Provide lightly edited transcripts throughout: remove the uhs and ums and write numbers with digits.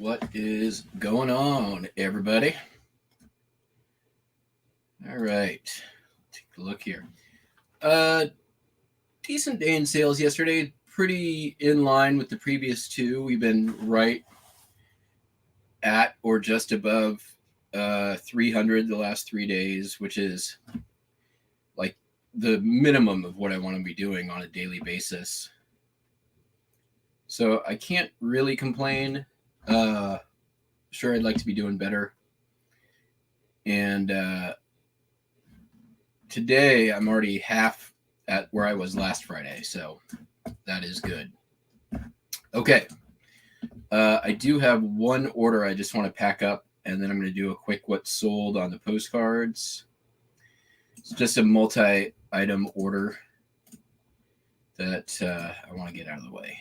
What is going on, everybody? All right, take a look here. Decent day in sales yesterday. Pretty in line with the previous two. We've been right at or just above 300 the last 3 days, which is like the minimum of what I want to be doing on a daily basis. So I can't really complain. Sure, I'd like to be doing better. And today I'm already half at where I was last Friday, so that is good. Okay. I do have one order I just want to pack up, and then I'm going to do a quick what's sold on the postcards. It's just a multi-item order that I want to get out of the way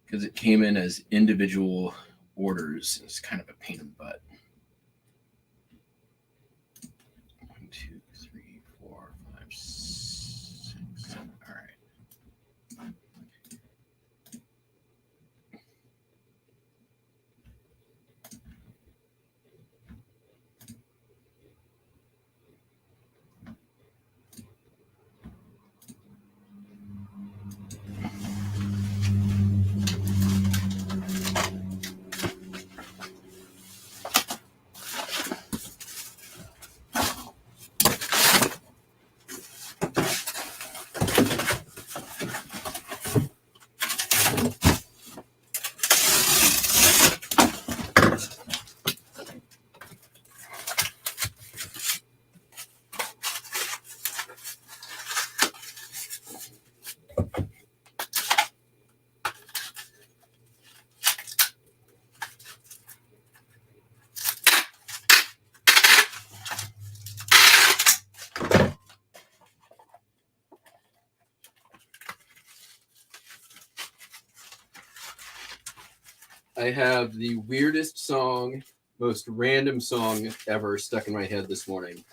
because it came in as individual orders. It's kind of a pain in the butt. 1, 2, 3, 4, 5, 6, 7. All right. I have the weirdest song, most random song ever stuck in my head this morning.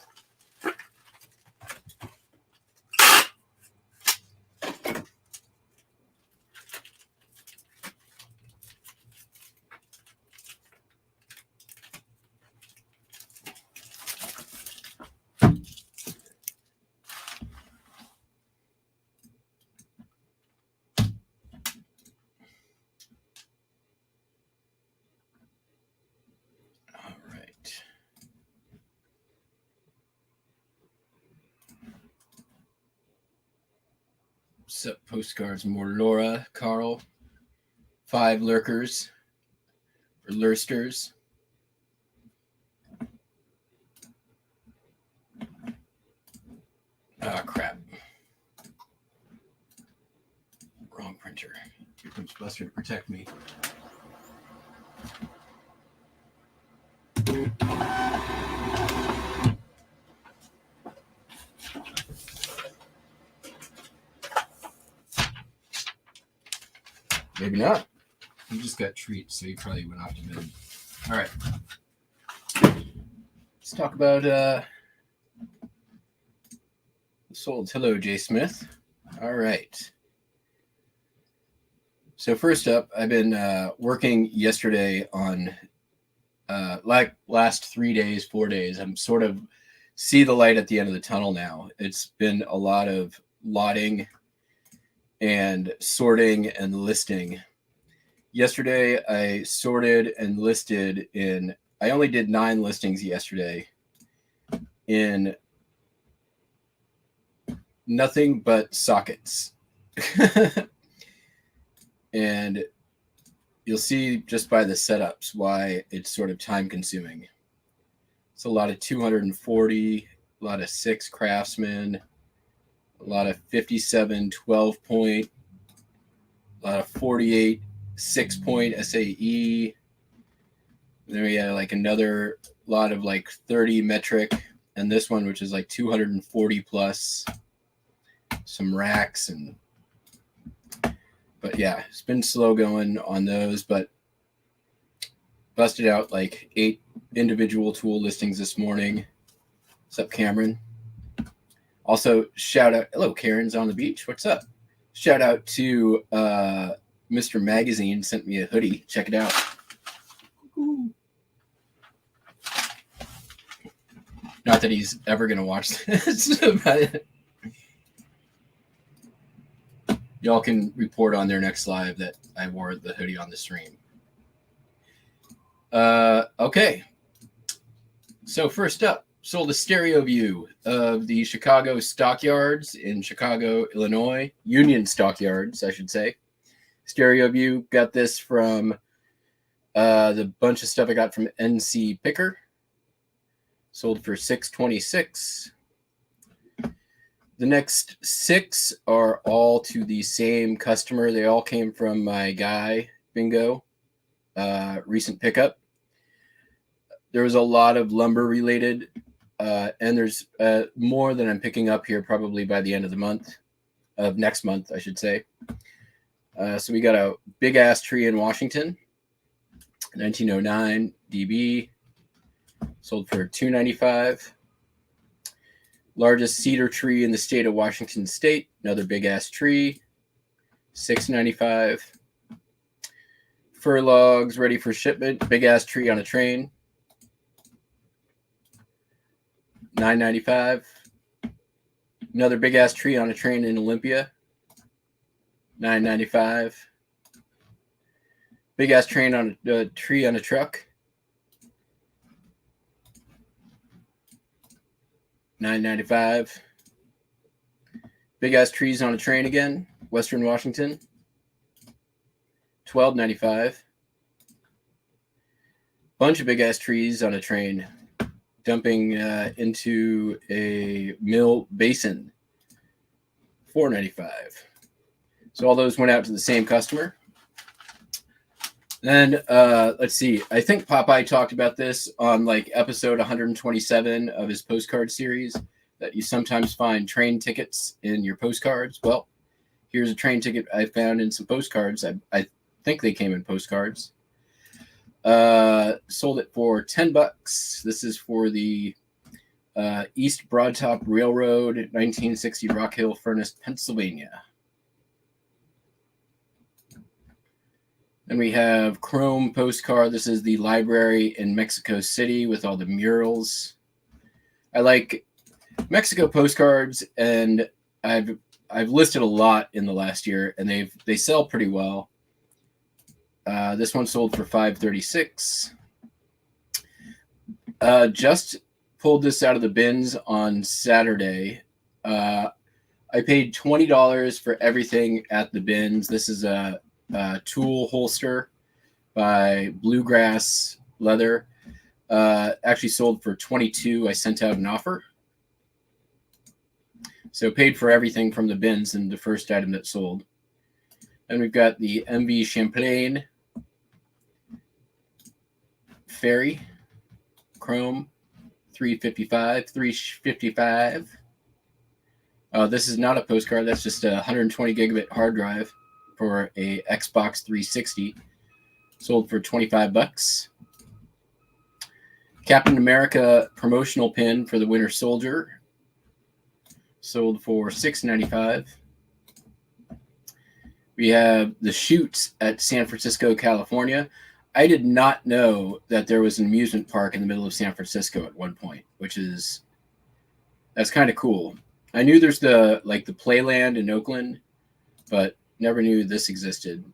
Sup, postcards, more Laura, Carl, 5 lurkers, or lursters. Ah, crap. Wrong printer. Here comes Buster to protect me. Maybe not. He just got treats, so he probably went off to bed. All right. Let's talk about sold. Hello, Jay Smith. All right. So first up, I've been working yesterday on like last 3 days, 4 days. I'm sort of see the light at the end of the tunnel now. It's been a lot of lotting and sorting and listing. Yesterday, I sorted and listed in, I only did 9 listings yesterday in nothing but sockets. And you'll see just by the setups why it's sort of time consuming. It's a lot of 240, a lot of 6 craftsmen, a lot of 57 12-point, a lot of 48 6-point SAE. Then we had like another lot of like 30 metric, and this one, which is like 240 plus, some racks. But yeah, it's been slow going on those, but busted out like 8 individual tool listings this morning. What's up, Cameron? Also, shout out, hello, Karen's on the beach. What's up? Shout out to Mr. Magazine sent me a hoodie. Check it out. Not that he's ever going to watch this, but y'all can report on their next live that I wore the hoodie on the stream. Okay. So first up, sold a stereo view of the Chicago stockyards in Chicago, Illinois. Union stockyards, I should say. Stereo view. Got this from the bunch of stuff I got from NC Picker. Sold for $6.26. The next 6 are all to the same customer. They all came from my guy, Bingo, recent pickup. There was a lot of lumber related, and there's more than I'm picking up here probably by the end of the month, of next month, I should say. So we got a big ass tree in Washington, 1909 DB, sold for $2.95. Largest cedar tree in the state of Washington State, another big ass tree, $6.95. Fir logs ready for shipment, big ass tree on a train, $9.95. Another big ass tree on a train in Olympia, $9.95. Big ass train on a tree on a truck, $9.95. Big ass trees on a train again, Western Washington, $12.95. Bunch of big ass trees on a train dumping into a mill basin, $4.95. So all those went out to the same customer. Then let's see. I think Popeye talked about this on like episode 127 of his postcard series, that you sometimes find train tickets in your postcards. Well, here's a train ticket I found in some postcards. I think they came in postcards. Sold it for $10. This is for the East Broadtop Railroad, 1960 Rock Hill Furnace, Pennsylvania. Then we have Chrome postcard. This is the library in Mexico City with all the murals. I like Mexico postcards, and I've listed a lot in the last year, and they sell pretty well. This one sold for $5.36. Just pulled this out of the bins on Saturday. I paid $20 for everything at the bins. This is a tool holster by Bluegrass Leather. Actually sold for $22. I sent out an offer. So paid for everything from the bins and the first item that sold. And we've got the MV Champlain Ferry Chrome, $355. This is not a postcard. That's just a 120 gigabit hard drive for a Xbox 360. Sold for $25. Captain America promotional pin for the Winter Soldier. Sold for $6.95. We have the Chutes at San Francisco, California. I did not know that there was an amusement park in the middle of San Francisco at one point, that's kind of cool. I knew there's the Playland in Oakland, but never knew this existed.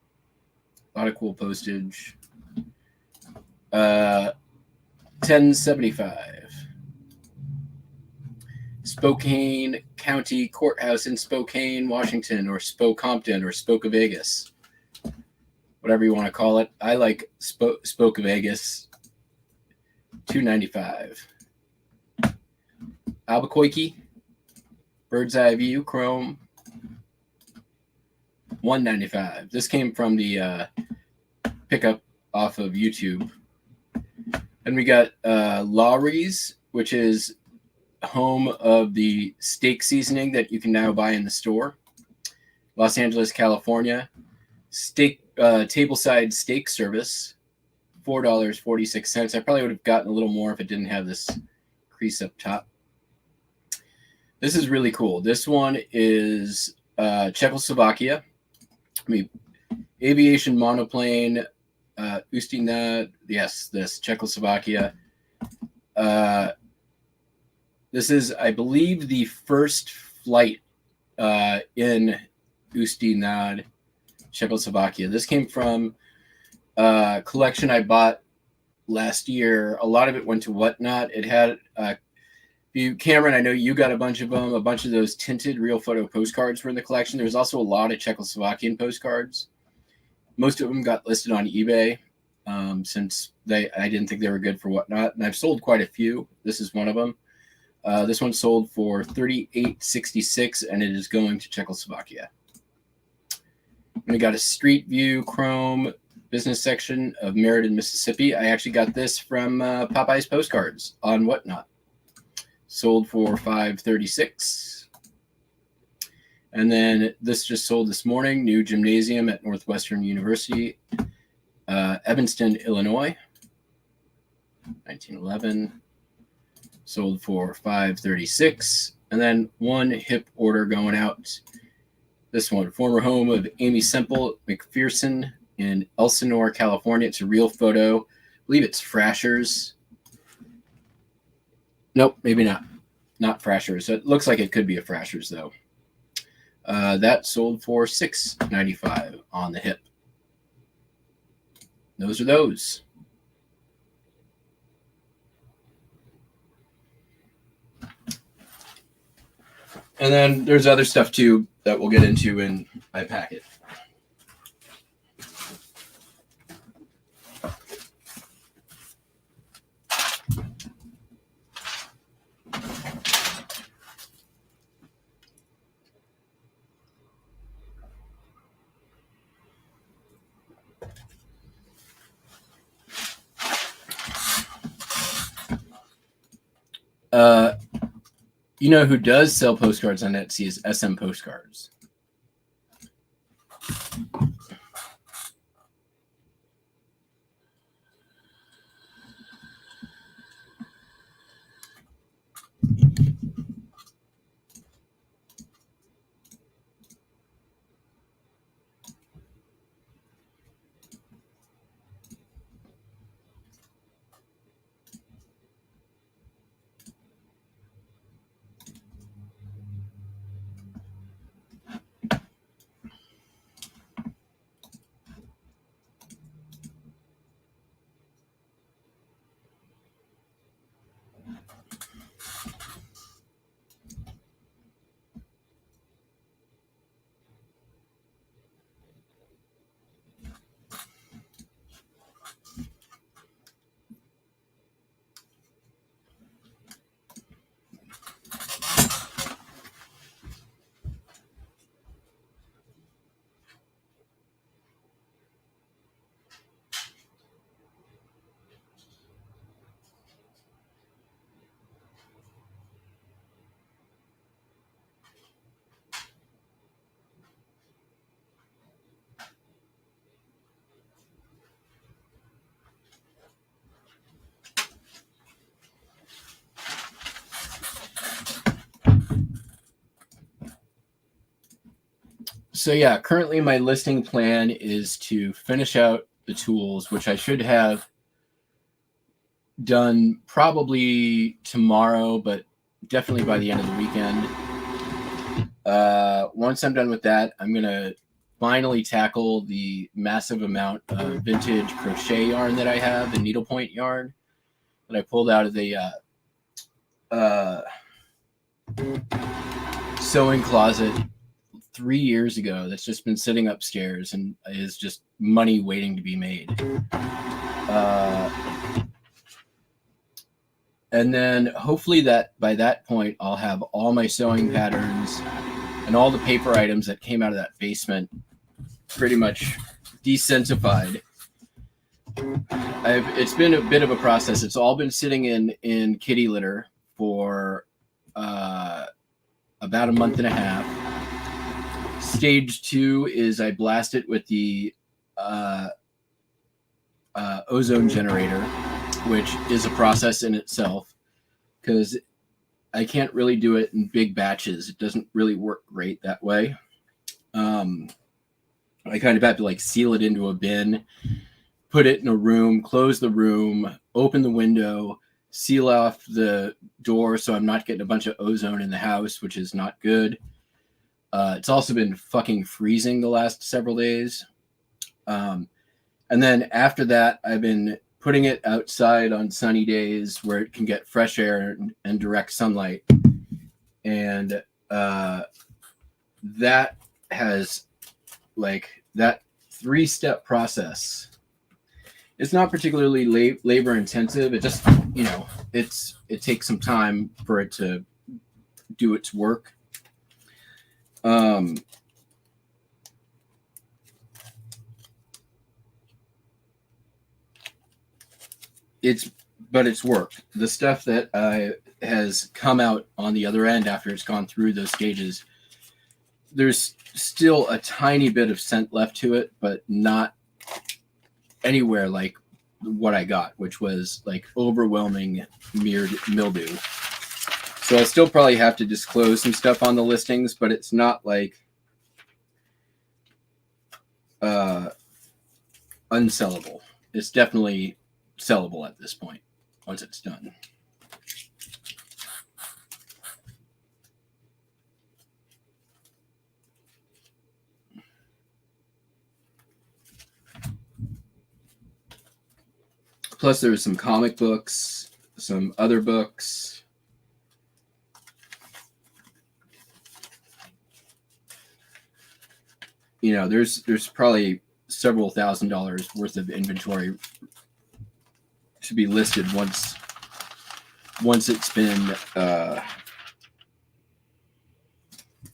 A lot of cool postage. $10.75. Spokane County Courthouse in Spokane, Washington, or Spokompton, or Spoke-A-Vegas. Whatever you want to call it. I like Spoke-A-Vegas. $2.95. Albuquerque Bird's Eye View Chrome, $1.95. This came from the pickup off of YouTube. And we got Lawry's, which is home of the steak seasoning that you can now buy in the store. Los Angeles, California. Tableside steak service, $4.46. I probably would have gotten a little more if it didn't have this crease up top. This is really cool. This one is Czechoslovakia. aviation monoplane, Ustina, yes, this Czechoslovakia. This is, I believe, the first flight in Ustinad, Czechoslovakia. This came from a collection I bought last year. A lot of it went to Whatnot. It had Cameron, I know you got a bunch of them. A bunch of those tinted real photo postcards were in the collection. There's also a lot of Czechoslovakian postcards. Most of them got listed on eBay since I didn't think they were good for Whatnot, and I've sold quite a few. This is one of them. This one sold for $38.66, and it is going to Czechoslovakia. We got a Street View Chrome business section of Meriden, Mississippi. I actually got this from Popeye's Postcards on Whatnot. Sold for $5.36. And then this just sold this morning. New gymnasium at Northwestern University, Evanston, Illinois. 1911. Sold for $5.36. And then one hip order going out. This one, former home of Amy Semple McPherson in Elsinore, California. It's a real photo. I believe it's Frasher's. Nope, maybe not. Not Frasher's. It looks like it could be a Frasher's, though. That sold for $6.95 on the hip. Those are those. And then there's other stuff, too, that we'll get into in my packet. You know who does sell postcards on Etsy is SM Postcards. So yeah, currently my listing plan is to finish out the tools, which I should have done probably tomorrow, but definitely by the end of the weekend. Once I'm done with that, I'm going to finally tackle the massive amount of vintage crochet yarn that I have, the needlepoint yarn that I pulled out of the sewing closet 3 years ago. That's just been sitting upstairs and is just money waiting to be made. And then hopefully that by that point, I'll have all my sewing patterns and all the paper items that came out of that basement pretty much desensitified. It's been a bit of a process. It's all been sitting in kitty litter for about a month and a half. Stage 2 is I blast it with the ozone generator, which is a process in itself because I can't really do it in big batches. It doesn't really work great that way. I kind of have to like seal it into a bin, put it in a room, close the room, open the window, seal off the door so I'm not getting a bunch of ozone in the house, which is not good. It's also been fucking freezing the last several days. And then after that, I've been putting it outside on sunny days where it can get fresh air and direct sunlight. And that has like that 3-step process. It's not particularly labor intensive. It just, it takes some time for it to do its work. It's worked. The stuff that has come out on the other end after it's gone through those stages, there's still a tiny bit of scent left to it, but not anywhere like what I got, which was like overwhelming mildew. So I still probably have to disclose some stuff on the listings, but it's not like unsellable. It's definitely sellable at this point once it's done. Plus there's some comic books, some other books. There's probably several $1,000s worth of inventory to be listed once it's been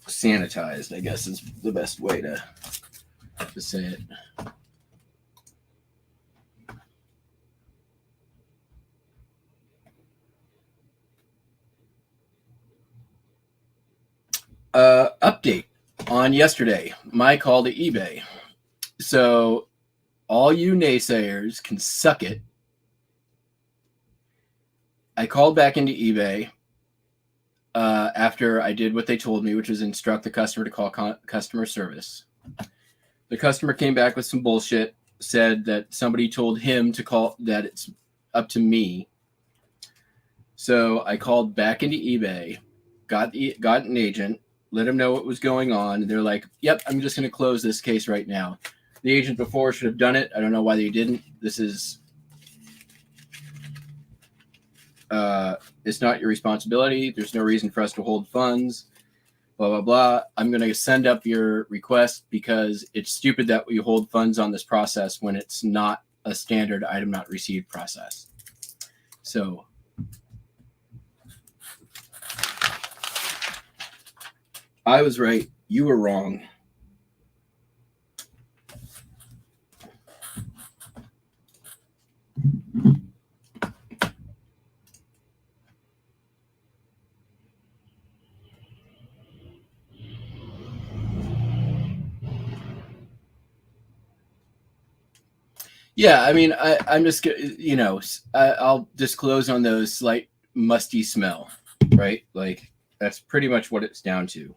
sanitized, I guess is the best way to say it. Update on yesterday, my call to eBay. So all you naysayers can suck it. I called back into eBay after I did what they told me, which was instruct the customer to call customer service. The customer came back with some bullshit, said that somebody told him to call, that it's up to me. So I called back into eBay, got an agent, let him know what was going on. They're like, yep, I'm just going to close this case right now. The agent before should have done it. I don't know why they didn't. This is, it's not your responsibility. There's no reason for us to hold funds, blah, blah, blah. I'm going to send up your request because it's stupid that we hold funds on this process when it's not a standard item not received process. So I was right. You were wrong. Yeah, I mean, I'm just, I'll disclose on those slight musty smell, right? Like, that's pretty much what it's down to.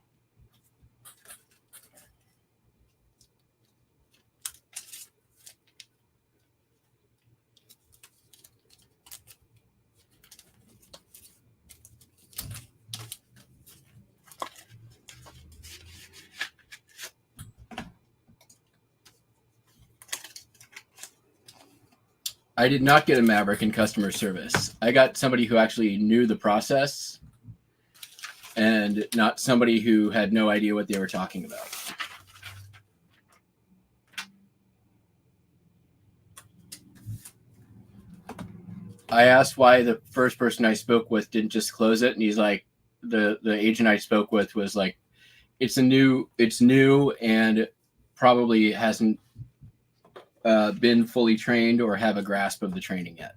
I did not get a Maverick in customer service. I got somebody who actually knew the process and not somebody who had no idea what they were talking about. I asked why the first person I spoke with didn't just close it, and he's like, the agent I spoke with was like, it's new and probably hasn't been fully trained or have a grasp of the training yet.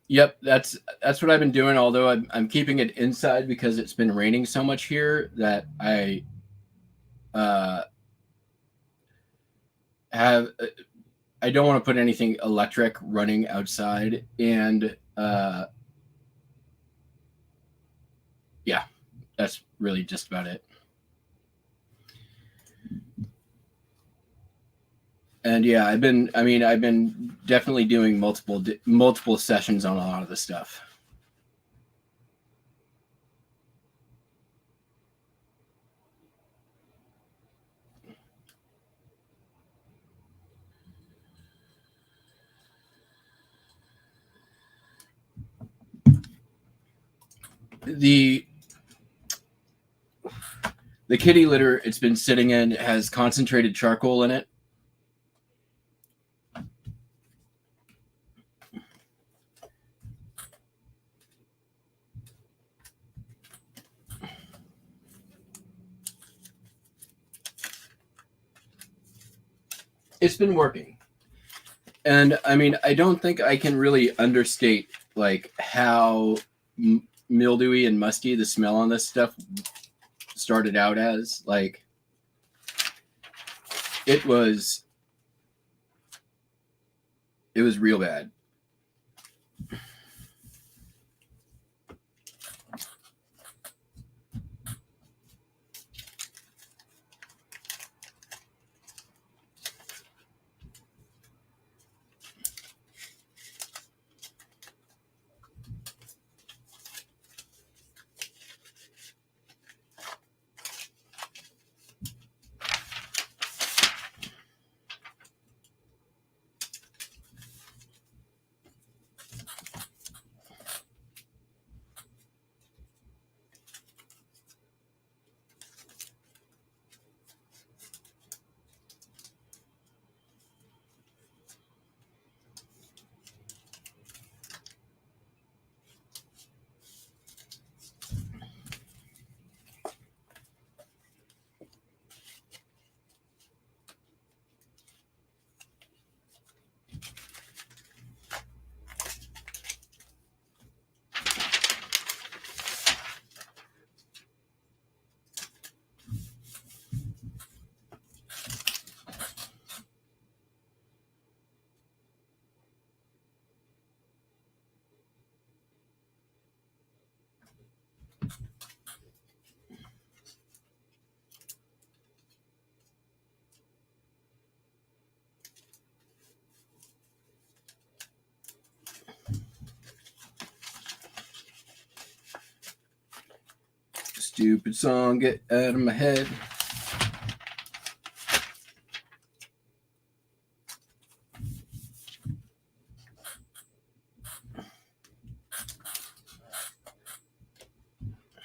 Yep, that's what I've been doing. Although I'm keeping it inside because it's been raining so much here that I don't want to put anything electric running outside, and yeah, that's really just about it. And yeah, I've been definitely doing multiple sessions on a lot of the stuff. The kitty litter it's been sitting in has concentrated charcoal in it. It's been working. And I mean, I don't think I can really understate like how mildewy and musty the smell on this stuff started out as. Like, it was real bad. Stupid song, get out of my head.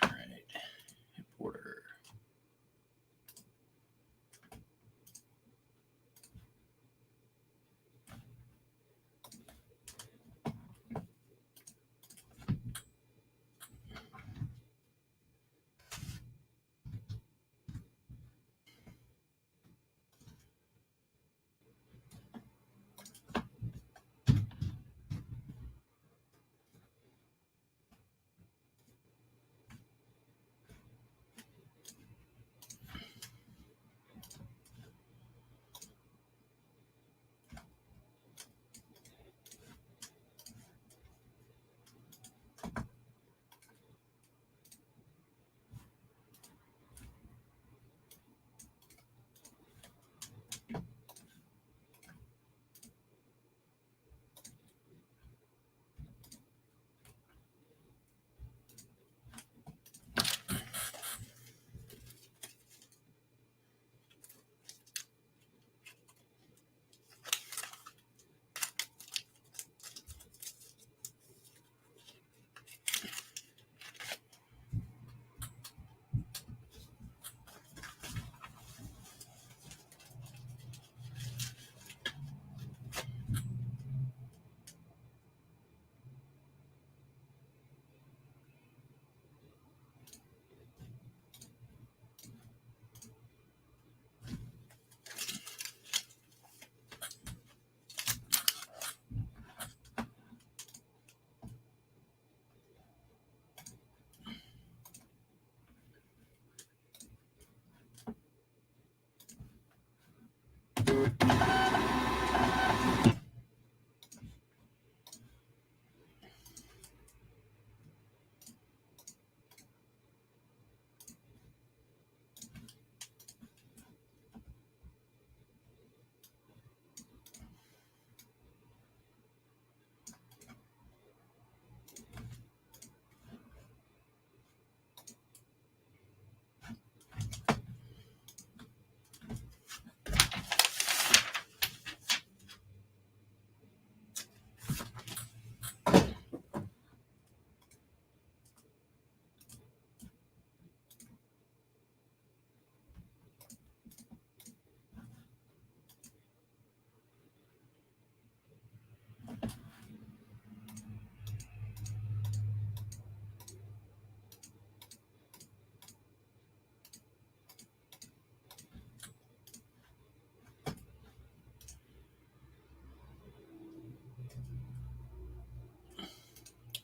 All right, order.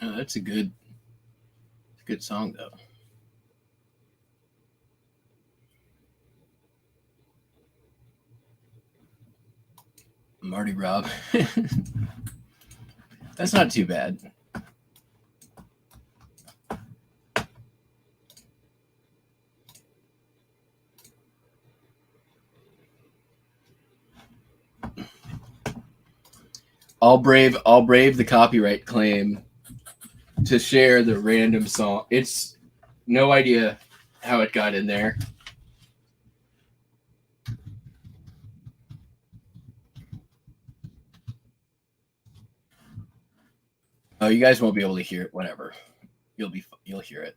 Oh, that's a good song though. Marty Rob. That's not too bad. I'll brave the copyright claim to share the random song. It's no idea how it got in there. Oh, you guys won't be able to hear it. Whatever. You'll hear it.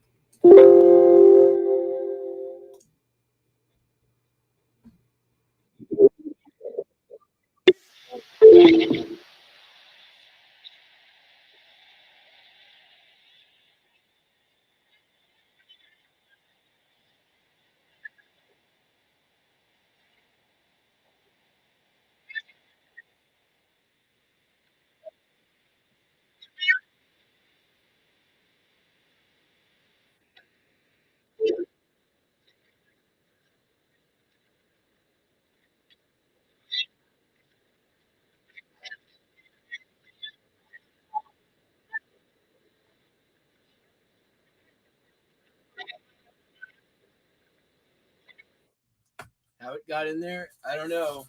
How it got in there, I don't know.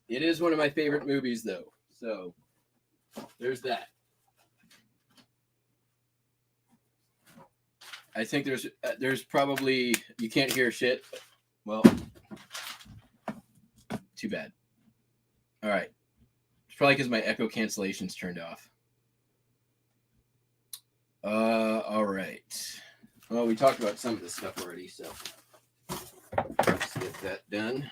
It is one of my favorite movies, though. So there's that. I think there's probably you can't hear shit. Well, too bad. All right. It's probably because my echo cancellation's turned off. All right. Well, we talked about some of this stuff already, so let's get that done.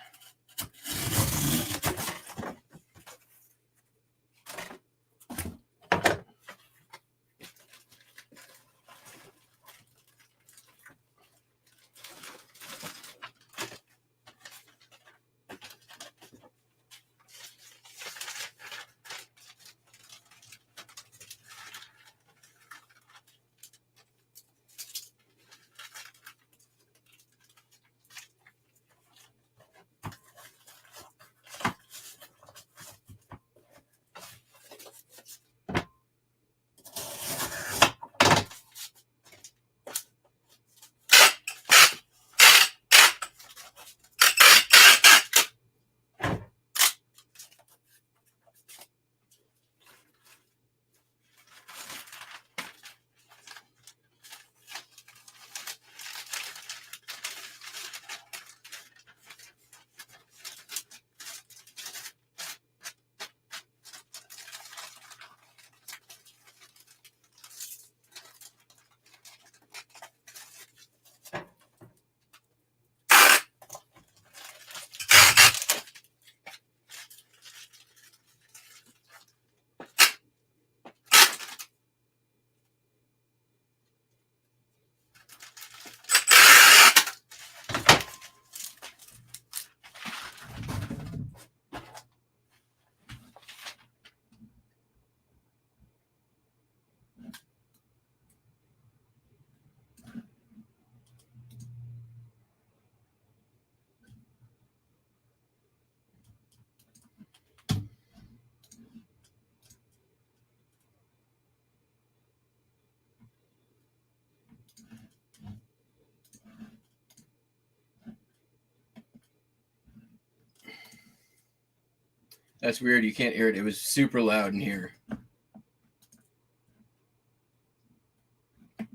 That's weird. You can't hear it. It was super loud in here.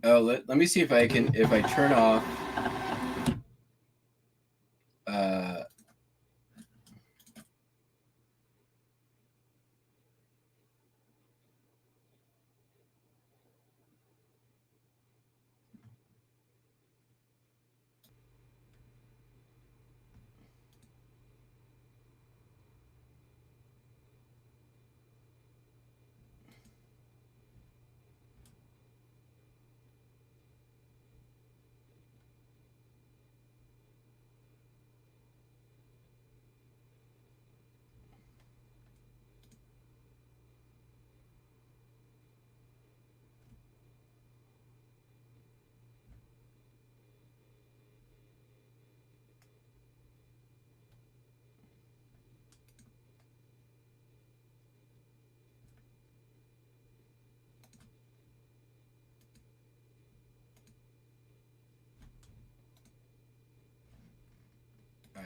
Oh, let me see if I turn off. Uh,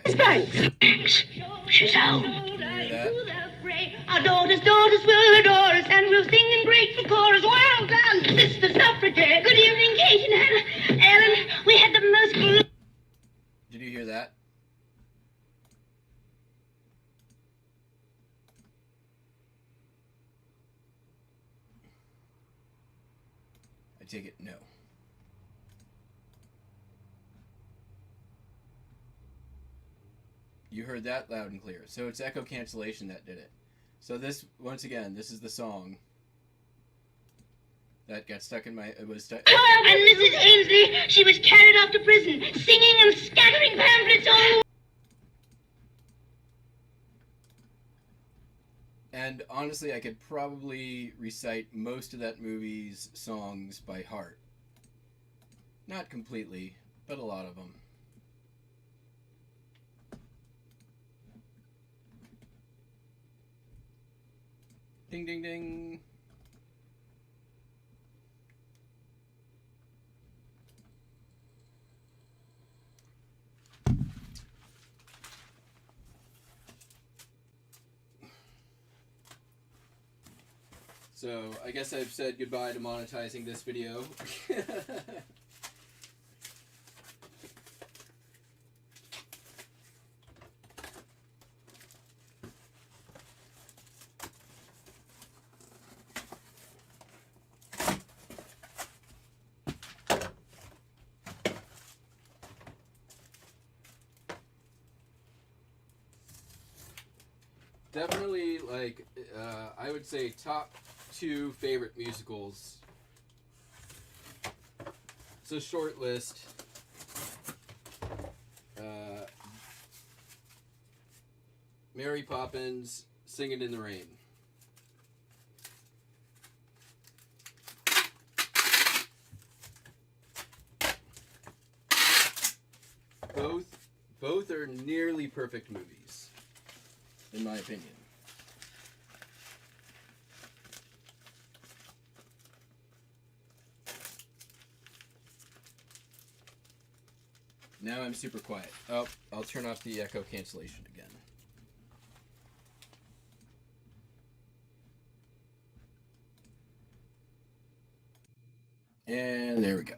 Thanks. She's out. Did you hear that? Our daughters will adore us, and we'll sing in grateful chorus. Well done, Sister Suffragette. Good evening, Kate and Hannah. Ellen, we had the most... Did you hear that? I take it no. You heard that loud and clear. So it's echo cancellation that did it. So this, once again, this is the song that got stuck in my... It was stuck... And Mrs. Ainsley, she was carried off to prison, singing and scattering pamphlets all... And honestly, I could probably recite most of that movie's songs by heart. Not completely, but a lot of them. Ding, ding, ding. So, I guess I've said goodbye to monetizing this video. Definitely, like, I would say top 2 favorite musicals. It's a short list. Mary Poppins, Singing in the Rain. Both are nearly perfect movies, in my opinion. Now I'm super quiet. Oh, I'll turn off the echo cancellation again. And there we go.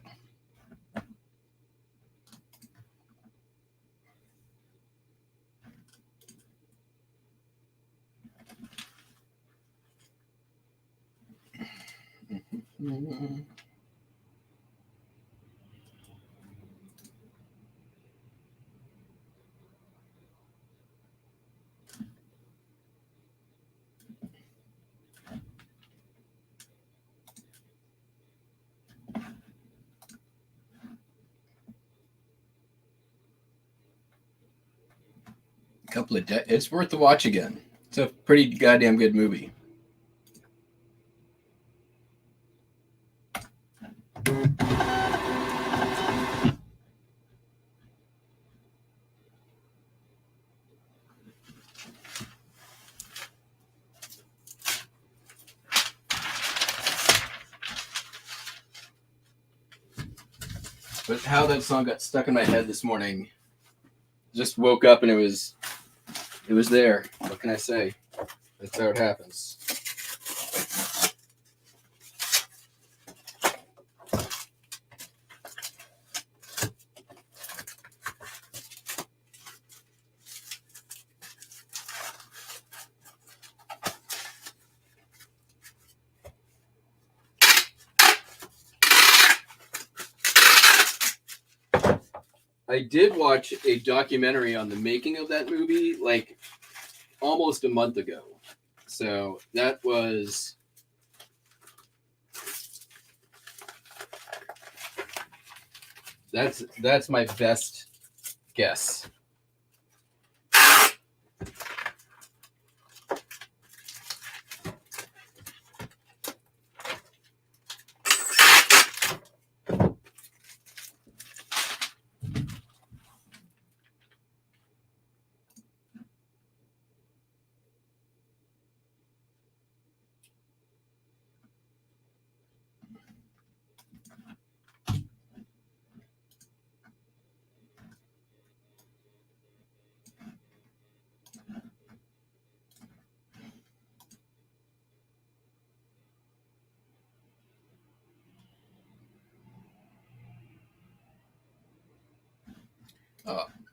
It's worth the watch again. It's a pretty goddamn good movie. But how that song got stuck in my head this morning, just woke up and it was there. What can I say? That's how it happens. I did watch a documentary on the making of that movie like almost a month ago. So that's my best guess.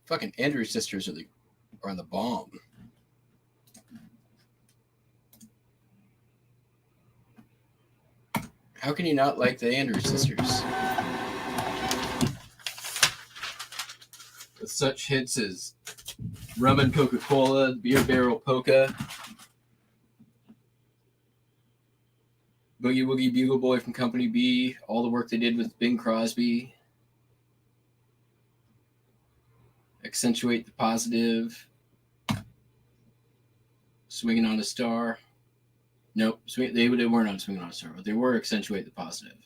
Fucking Andrews sisters are the bomb. How can you not like the Andrews sisters? With such hits as Rum and Coca-Cola, Beer Barrel Polka, Boogie Woogie Bugle Boy from Company B, all the work they did with Bing Crosby, Accentuate the Positive, Swinging on a Star. Nope, they weren't on Swinging on a Star, but they were Accentuate the Positive.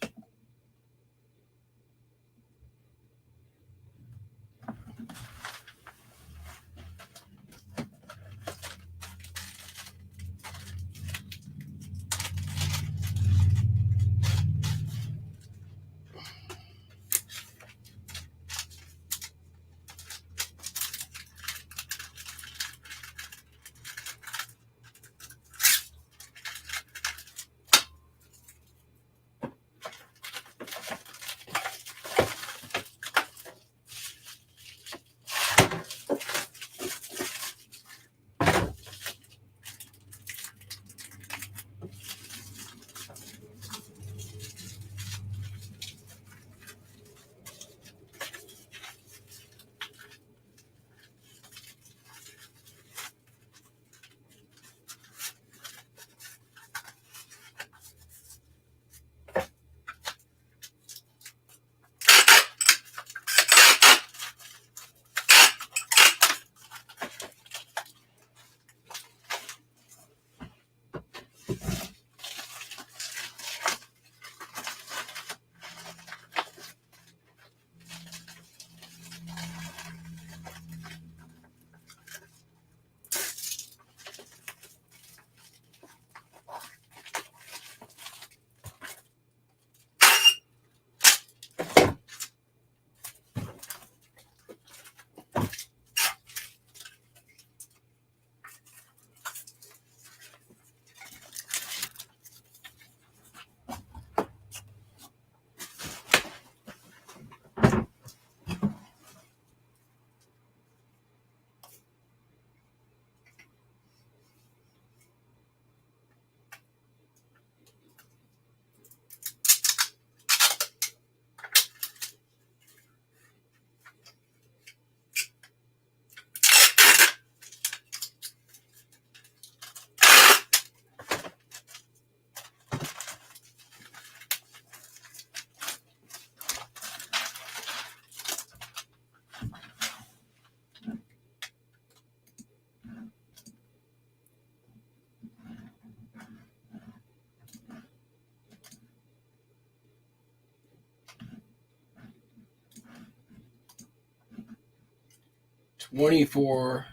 "24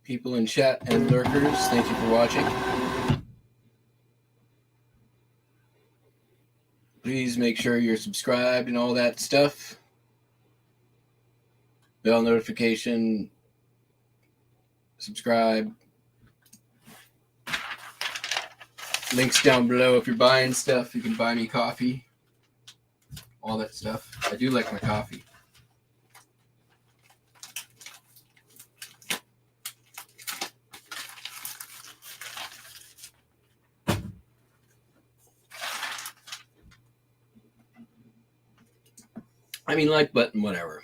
people in chat and lurkers. Thank you for watching. Please make sure you're subscribed and all that stuff. Bell notification, subscribe. Links down below if you're buying stuff. You can buy me coffee. All that stuff. I do like my coffee. I mean, like button, whatever.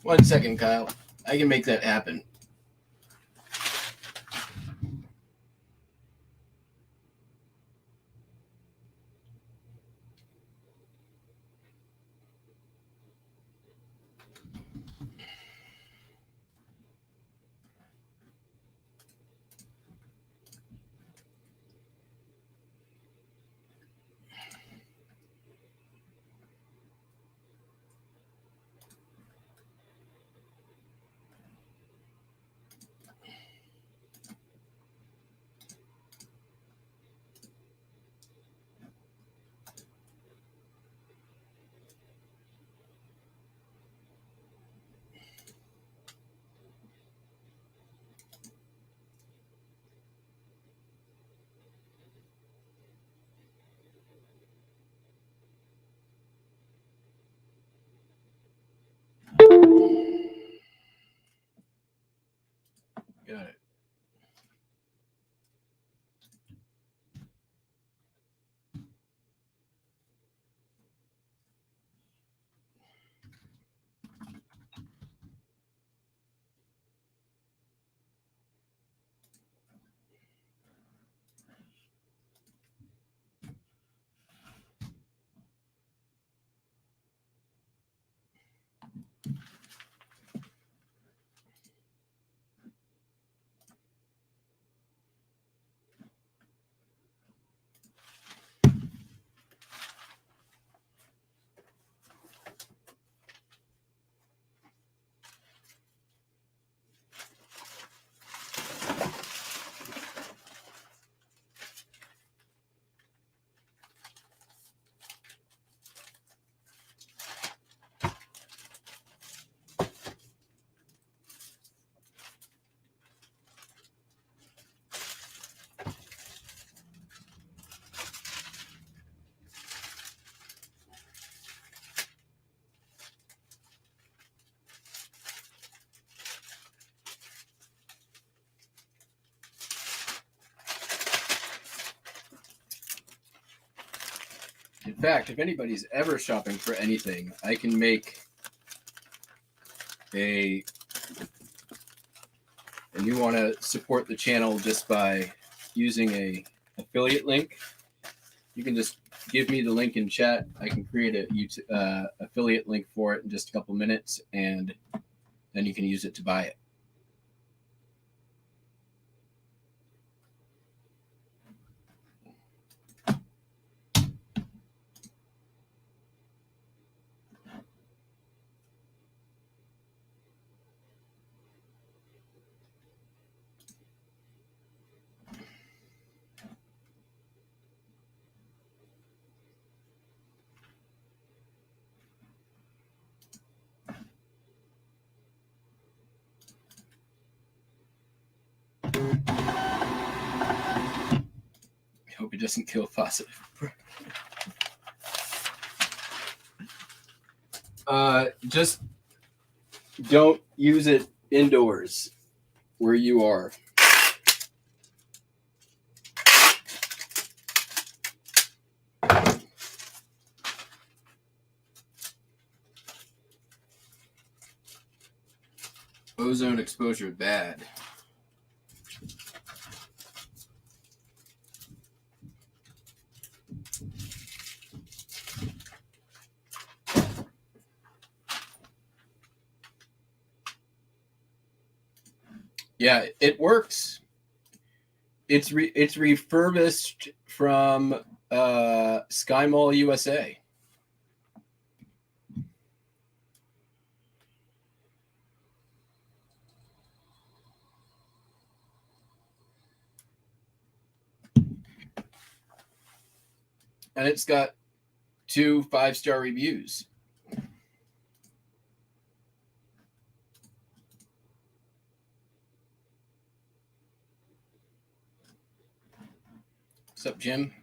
One second, Kyle. I can make that happen. Got it. In fact, if anybody's ever shopping for anything, I can make and you want to support the channel just by using a affiliate link, you can just give me the link in chat. I can create a affiliate link for it in just a couple minutes, and then you can use it to buy it. I hope it doesn't kill faucet. Just don't use it indoors where you are. Ozone exposure bad. Yeah, it works. It's refurbished from Sky Mall USA. And it's got 2 5-star reviews. What's up, Jim?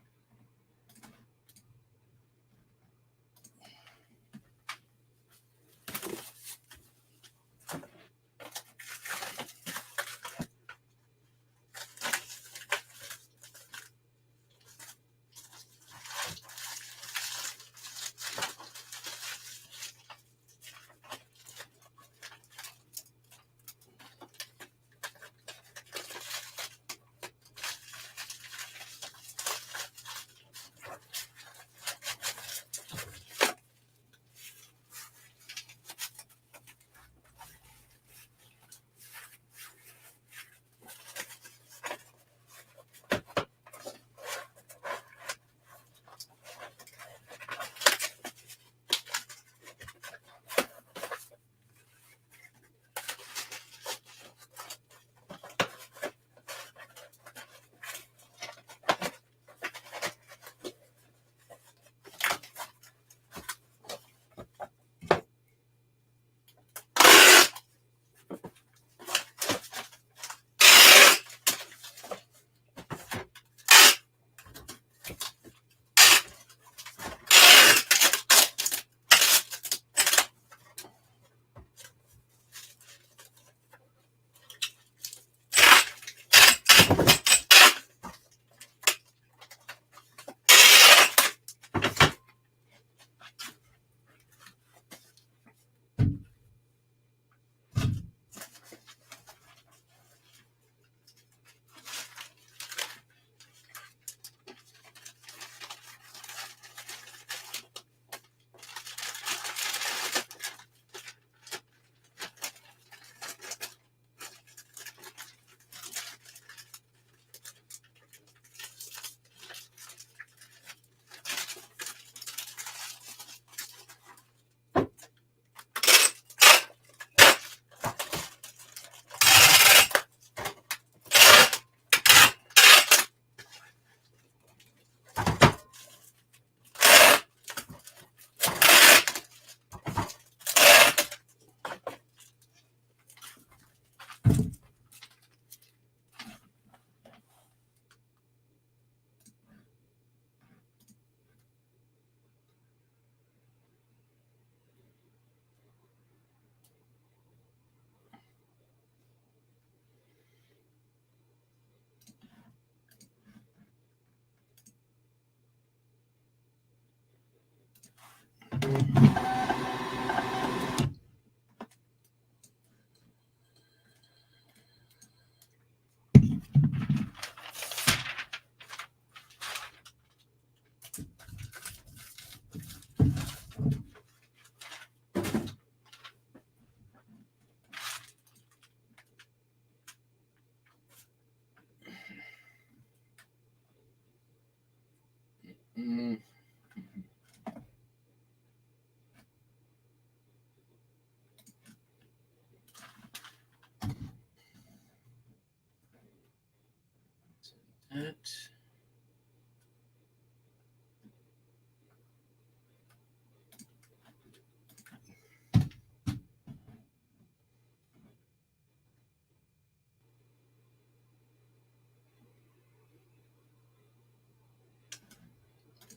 That.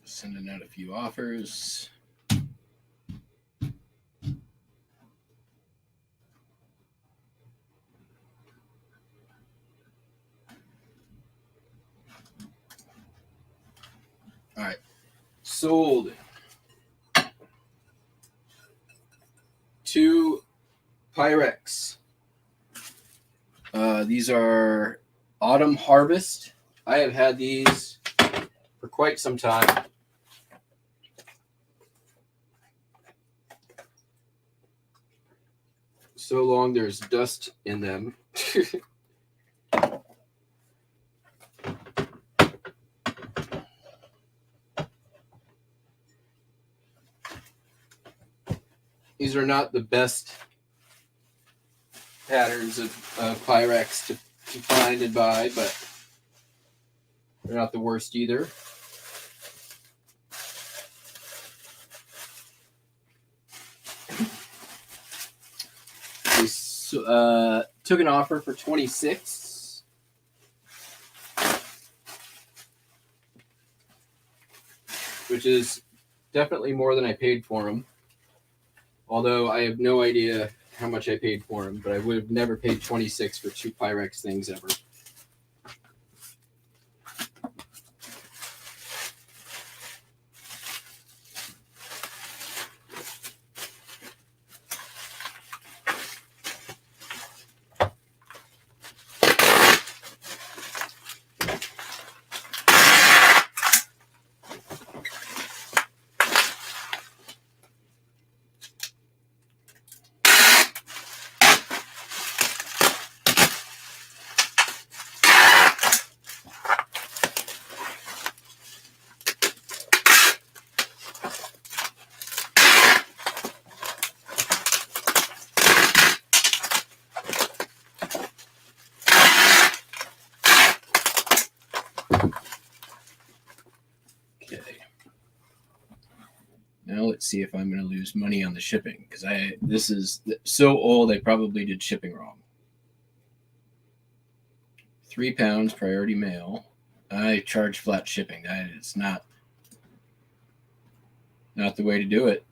Sending out a few offers. All right, sold 2 Pyrex. These are Autumn Harvest. I have had these for quite some time. So long there's dust in them. These are not the best patterns of Pyrex to find and buy, but they're not the worst either. Took an offer for 26. Which is definitely more than I paid for them. Although I have no idea how much I paid for them, but I would have never paid 26 for 2 Pyrex things ever. Now let's see if I'm going to lose money on the shipping, because this is so old I probably did shipping wrong. 3 pounds priority mail. I charge flat shipping. That is not the way to do it.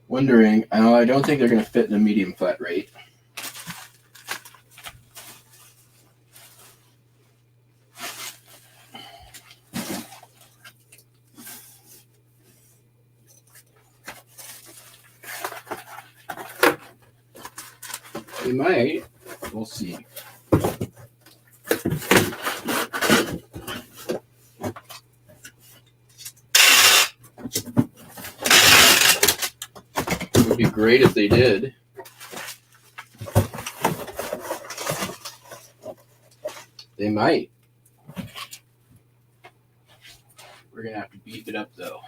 Wondering, I don't think they're going to fit in a medium flat rate. They might. We'll see. Would be great if they did. They might. We're going to have to beef it up, though.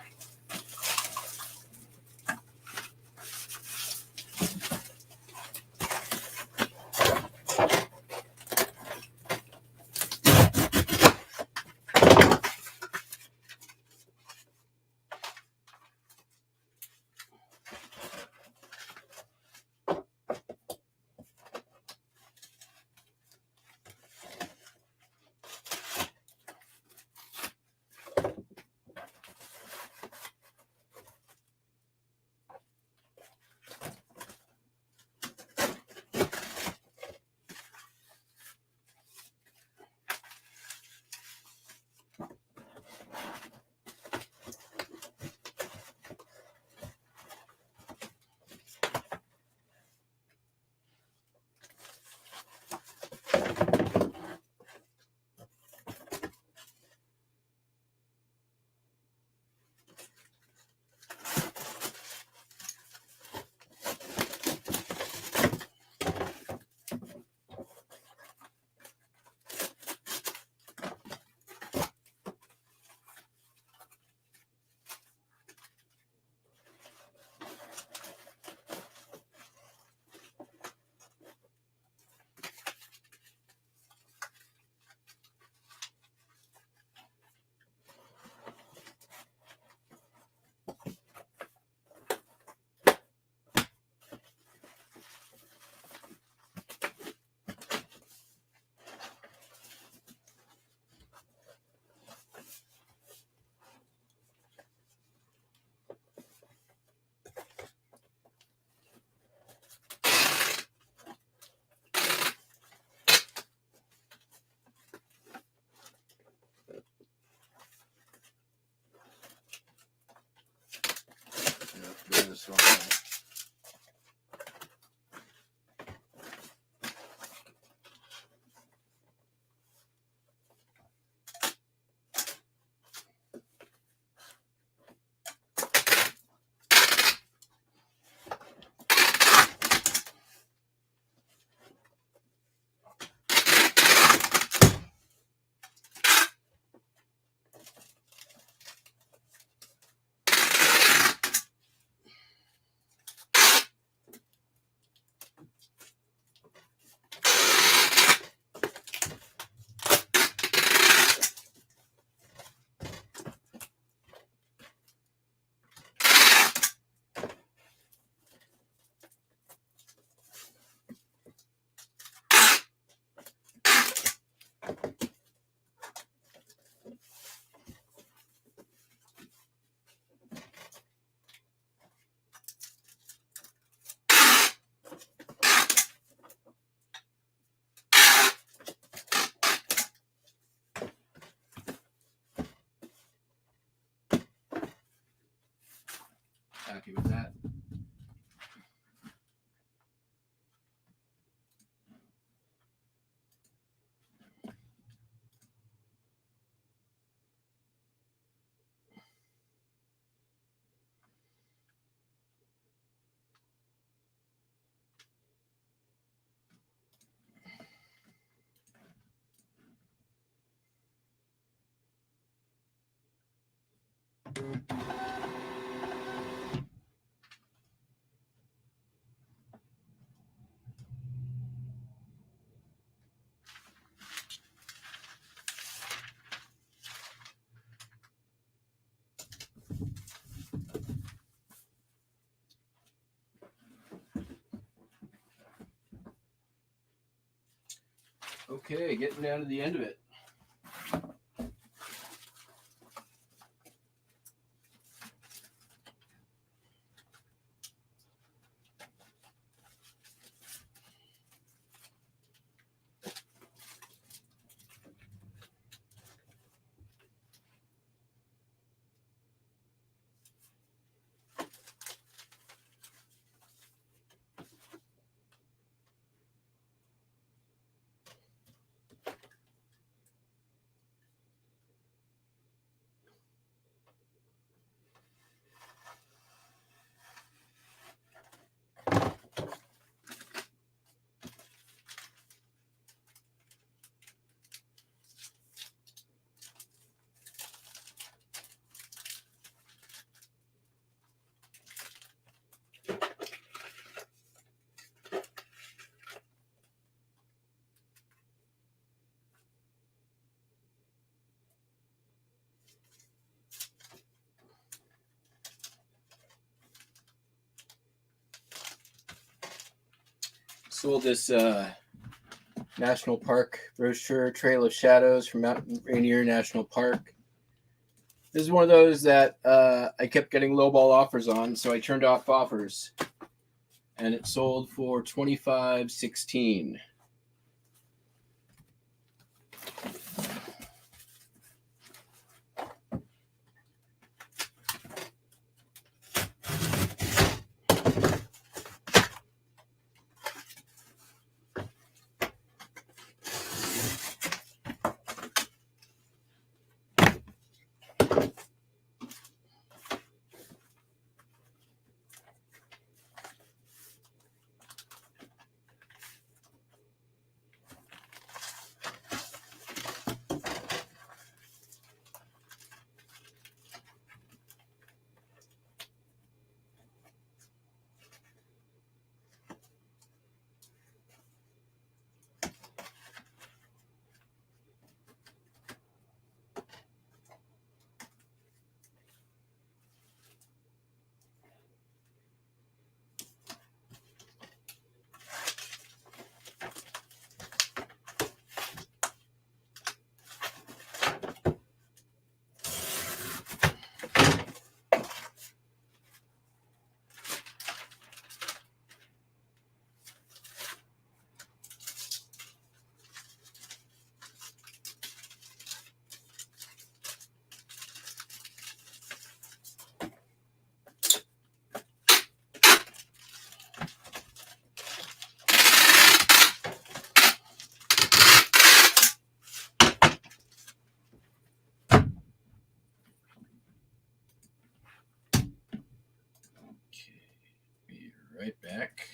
This one. Happy with that. Okay, getting down to the end of it. Sold this National Park brochure, Trail of Shadows from Mount Rainier National Park. This is one of those that I kept getting lowball offers on, so I turned off offers. And it sold for $25.16. Be right back.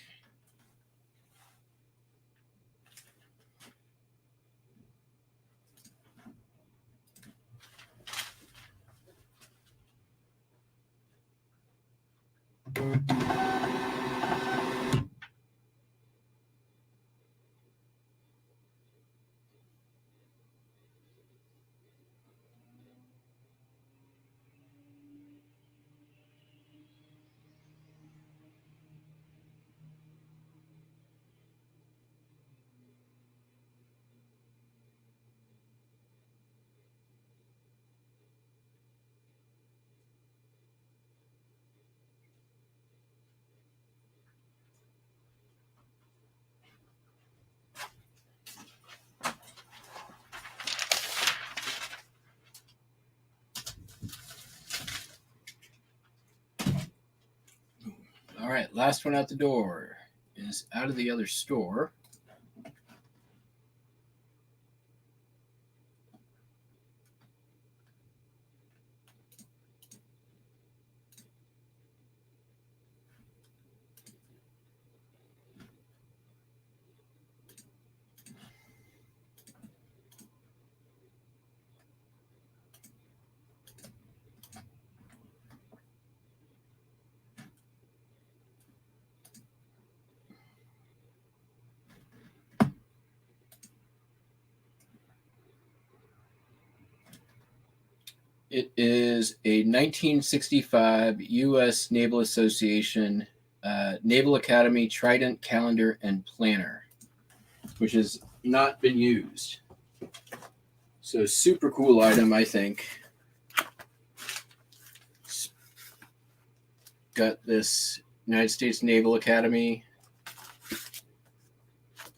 All right, last one out the door is out of the other store. It is a 1965 U.S. Naval Association Naval Academy Trident Calendar and Planner, which has not been used. So super cool item, I think. Got this United States Naval Academy,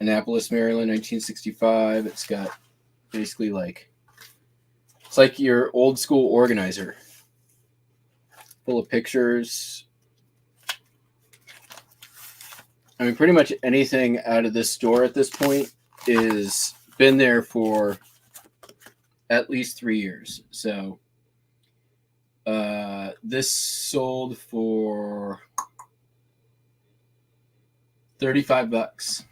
Annapolis, Maryland, 1965. It's got basically it's like your old school organizer, full of pictures. I mean, pretty much anything out of this store at this point is been there for at least 3 years. So this sold for $35.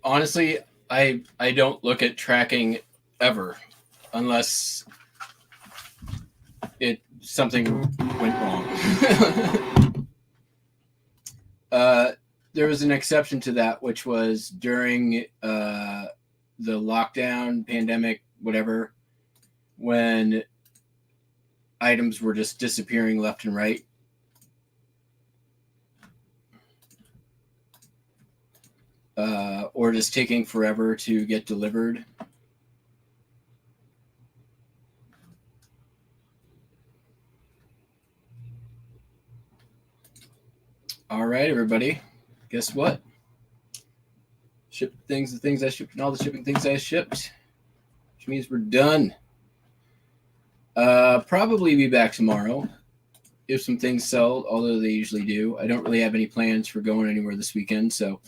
honestly, I don't look at tracking ever unless something went wrong. There was an exception to that, which was during the lockdown, pandemic, whatever, when items were just disappearing left and right. Or just taking forever to get delivered. All right, everybody. Guess what? Shipped the things I shipped, and all the shipping things I shipped, which means we're done. Probably be back tomorrow if some things sell, although they usually do. I don't really have any plans for going anywhere this weekend, so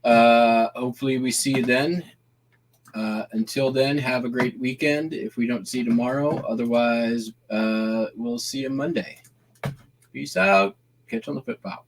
hopefully we see you then. Until then, have a great weekend if we don't see you tomorrow. Otherwise, we'll see you Monday. Peace out. Catch you on the flip-flop.